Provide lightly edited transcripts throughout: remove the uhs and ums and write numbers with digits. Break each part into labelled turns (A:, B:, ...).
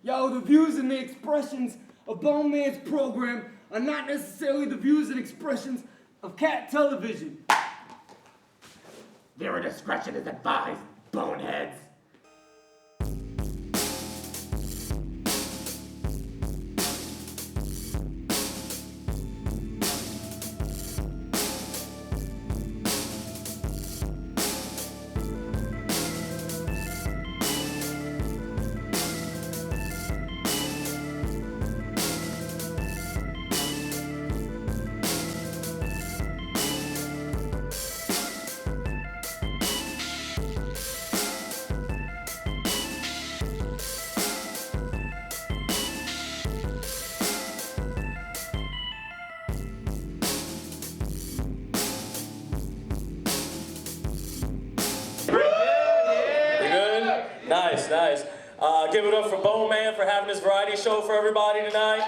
A: Yo, the views and the expressions of Bone Man's program are not necessarily the views and expressions of Cat Television.
B: Viewer discretion is advised, boneheads.
C: Nice. Give it up for Bone Man for having this variety show for everybody tonight.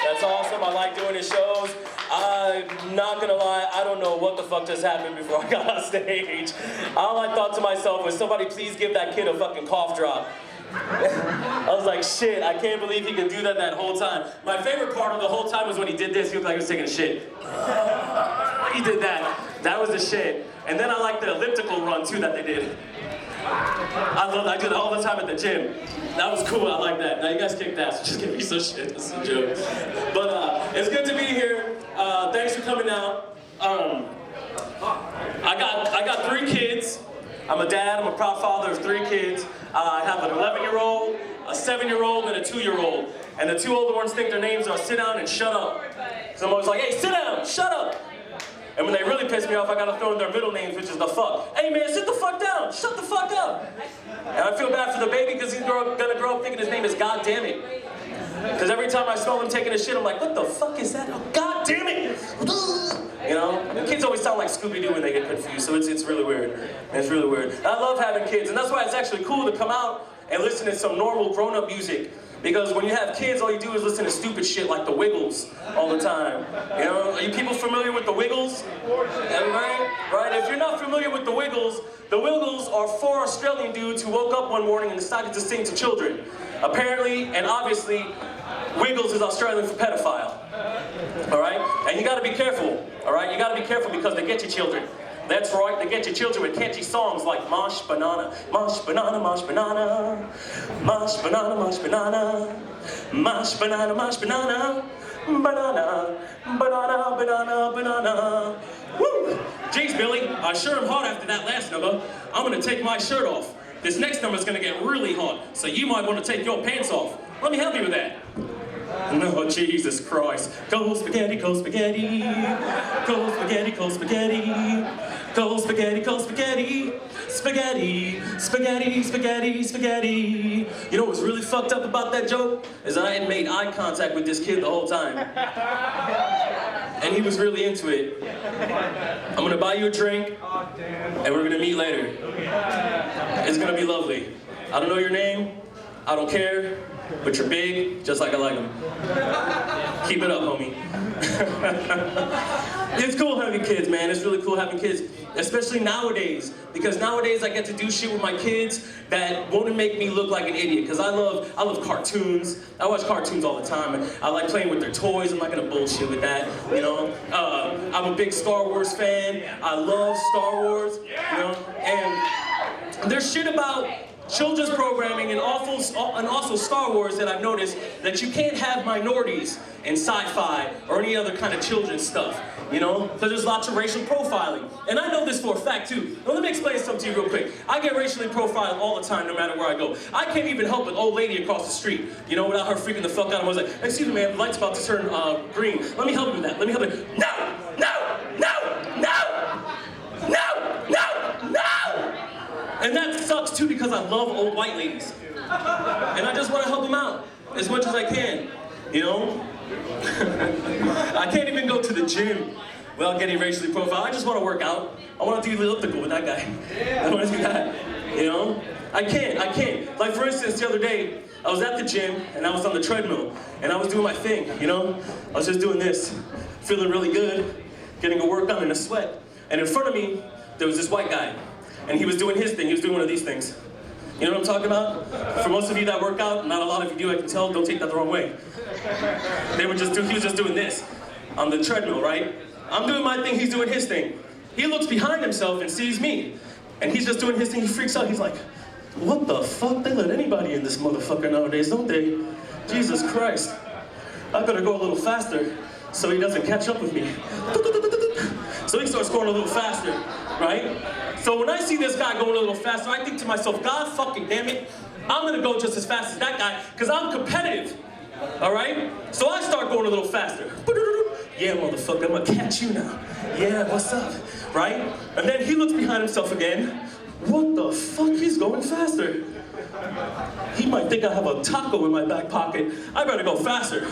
C: That's awesome. I like doing his shows. I'm not gonna lie, I don't know what the fuck just happened before I got on stage. All I thought to myself was, somebody please give that kid a fucking cough drop. I was like, shit, I can't believe he could do that whole time. My favorite part of the whole time was when he did this. He looked like he was taking a shit. He did that. That was the shit. And then I like the elliptical run too that they did. I do that all the time at the gym. That was cool, I like that. Now you guys kicked ass, just give me some shit, that's a joke. But it's good to be here. Thanks for coming out. I got 3 kids. I'm a dad, I'm a proud father of 3 kids. I have an 11-year-old, a 7-year-old, and a 2-year-old. And the 2 older ones think their names are sit down and shut up. So I'm always like, hey, sit down, shut up. And when they really piss me off, I gotta throw in their middle names, which is the fuck. Hey man, sit the fuck down, shut the fuck up. And I feel bad for the baby because he's gonna grow up thinking his name is God damn it. Because every time I smell him taking a shit, I'm like, what the fuck is that? Oh, God damn it! You know? And kids always sound like Scooby-Doo when they get confused, so it's really weird. It's really weird. And I love having kids, and that's why it's actually cool to come out and listen to some normal grown-up music. Because when you have kids, all you do is listen to stupid shit like the Wiggles all the time. You know, are you people familiar with the Wiggles? Everybody? Right? If you're not familiar with the Wiggles are 4 Australian dudes who woke up one morning and decided to sing to children. Apparently, and obviously, Wiggles is Australian for pedophile. Alright? And you gotta be careful. Alright? You gotta be careful because they get your children. That's right, they get your children with catchy songs like Mosh Banana, Mosh Banana, Mosh Banana, Mosh Banana, Mosh Banana, Mosh Banana, Mosh Banana, Banana, Banana, Banana, Banana. Woo! Jeez, Billy, I sure am hot after that last number. I'm gonna take my shirt off. This next number is gonna get really hot, so you might want to take your pants off. Let me help you with that. Oh, Jesus Christ. Go spaghetti, go spaghetti. Go spaghetti, go spaghetti. Go spaghetti, go spaghetti. Spaghetti, spaghetti, spaghetti, spaghetti. You know what's really fucked up about that joke? Is I hadn't made eye contact with this kid the whole time. And he was really into it. I'm gonna buy you a drink, and we're gonna meet later. It's gonna be lovely. I don't know your name. I don't care. But you're big, just like I like them. Keep it up, homie. It's cool having kids, man. It's really cool having kids, especially nowadays. Because nowadays I get to do shit with my kids that won't make me look like an idiot. Because I love cartoons. I watch cartoons all the time. And I like playing with their toys. I'm not gonna bullshit with that, you know. I'm a big Star Wars fan. I love Star Wars, you know. And there's shit about children's programming and also Star Wars that I've noticed that you can't have minorities in sci-fi or any other kind of children's stuff, you know? Because there's lots of racial profiling. And I know this for a fact too. Now let me explain something to you real quick. I get racially profiled all the time no matter where I go. I can't even help an old lady across the street, you know, without her freaking the fuck out. I was like, excuse me man, the light's about to turn green. Let me help you with that. Let me help you. No! No! No! No! No! No! No! And that sucks too because I love old white ladies. And I just want to help them out as much as I can, you know? I can't even go to the gym without getting racially profiled. I just want to work out. I want to do the elliptical with that guy. I want to do that, you know? I can't. Like for instance, the other day, I was at the gym and I was on the treadmill and I was doing my thing, you know? I was just doing this, feeling really good, getting a workout in a sweat. And in front of me, there was this white guy. And he was doing his thing, he was doing one of these things. You know what I'm talking about? For most of you that work out, not a lot of you do, I can tell, don't take that the wrong way. He was just doing this on the treadmill, right? I'm doing my thing, he's doing his thing. He looks behind himself and sees me. And he's just doing his thing, he freaks out, he's like, what the fuck? They let anybody in this motherfucker nowadays, don't they? Jesus Christ. I better go a little faster so he doesn't catch up with me. So he starts going a little faster, right? So when I see this guy going a little faster, I think to myself, God fucking damn it, I'm gonna go just as fast as that guy, because I'm competitive, all right? So I start going a little faster. Yeah, motherfucker, I'm gonna catch you now. Yeah, what's up, right? And then he looks behind himself again. What the fuck, he's going faster. He might think I have a taco in my back pocket. I better go faster.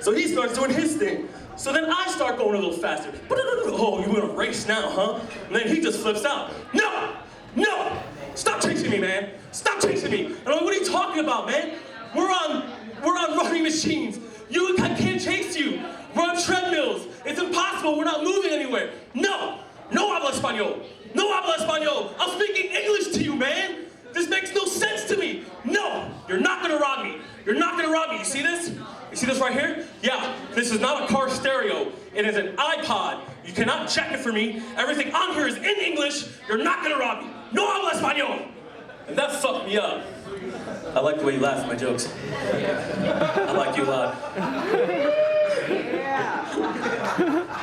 C: So he starts doing his thing. So then I start going a little faster. Oh, you in a race now, huh? And then he just flips out. No! No! Stop chasing me, man. Stop chasing me. And I'm like, what are you talking about, man? We're on running machines. I can't chase you. We're on treadmills. It's impossible. We're not moving anywhere. No! No habla español. No habla español. I'm speaking English to you, man. This makes no sense to me. No! You're not gonna rob me. You're not gonna rob me. You see this? You see this right here? Yeah, this is not a car stereo. It is an iPod. You cannot check it for me. Everything on here is in English. You're not gonna rob me. No habla español. And that fucked me up. I like the way you laugh at my jokes. I like you a lot.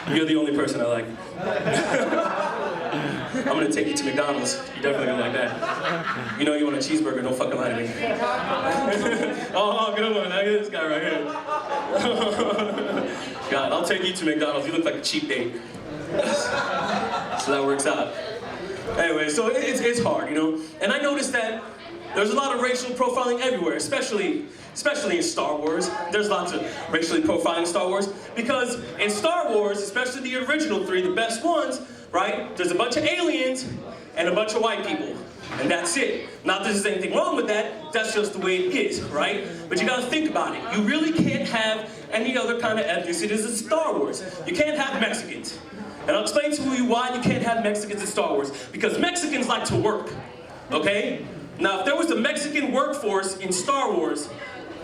C: You're the only person I like. I'm gonna take you to McDonald's. You're definitely gonna like that. You know you want a cheeseburger, don't fucking lie to me. Oh, good one. Look at this guy right here. God, I'll take you to McDonald's. You look like a cheap date. So that works out. Anyway, so it's hard, you know? And I noticed that there's a lot of racial profiling everywhere, especially in Star Wars. There's lots of racially profiling in Star Wars. Because in Star Wars, especially the original three, the best ones, right? There's a bunch of aliens and a bunch of white people. And that's it. Not that there's anything wrong with that, that's just the way it is, right? But you gotta think about it. You really can't have any other kind of ethnicities in Star Wars. You can't have Mexicans. And I'll explain to you why you can't have Mexicans in Star Wars. Because Mexicans like to work, okay? Now, if there was a Mexican workforce in Star Wars,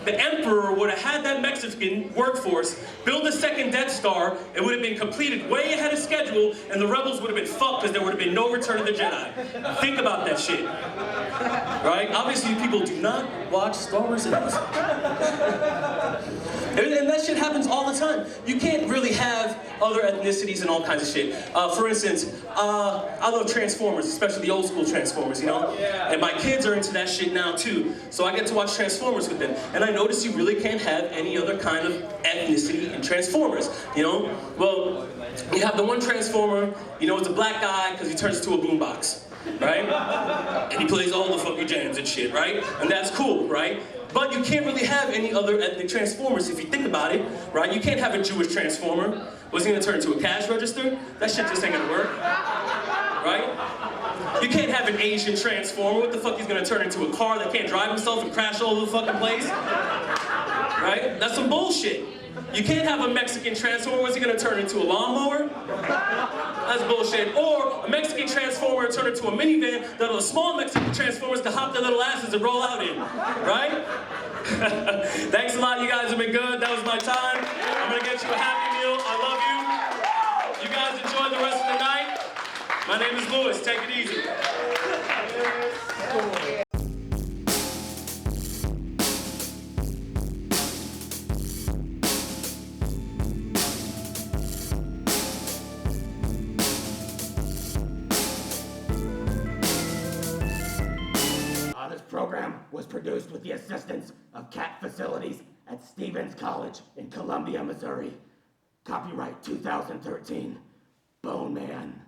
C: the Emperor would have had that Mexican workforce build a second Death Star. It would have been completed way ahead of schedule, and the rebels would have been fucked because there would have been no Return of the Jedi. Think about that shit. Right? Obviously, people do not watch Star Wars enough. And that shit happens all the time. You can't really have other ethnicities and all kinds of shit. For instance, I love Transformers, especially the old school Transformers, you know? And my kids are into that shit now too. So I get to watch Transformers with them. And I notice you really can't have any other kind of ethnicity in Transformers, you know? Well, you have the one Transformer, you know, it's a black guy because he turns into a boombox, right? And he plays all the fucking jams and shit, right? And that's cool, right? But you can't really have any other ethnic Transformers if you think about it, right? You can't have a Jewish Transformer. What's he gonna turn into, a cash register? That shit just ain't gonna work, right? You can't have an Asian Transformer. What the fuck, he's gonna turn into a car that can't drive himself and crash all over the fucking place? Right? That's some bullshit. You can't have a Mexican Transformer. What's he gonna turn into, a lawnmower? That's bullshit. Or a Mexican Transformer turn into a minivan that the small Mexican Transformers can hop their little asses and roll out in, right? Thanks a lot, you guys have been good. That was my time. I'm gonna get you a Happy Meal. I love you. You guys enjoy the rest of the night. My name is Louis. Take it easy.
B: This program was produced with the assistance of CAT facilities at Stevens College in Columbia, Missouri. Copyright 2013. Bone Man.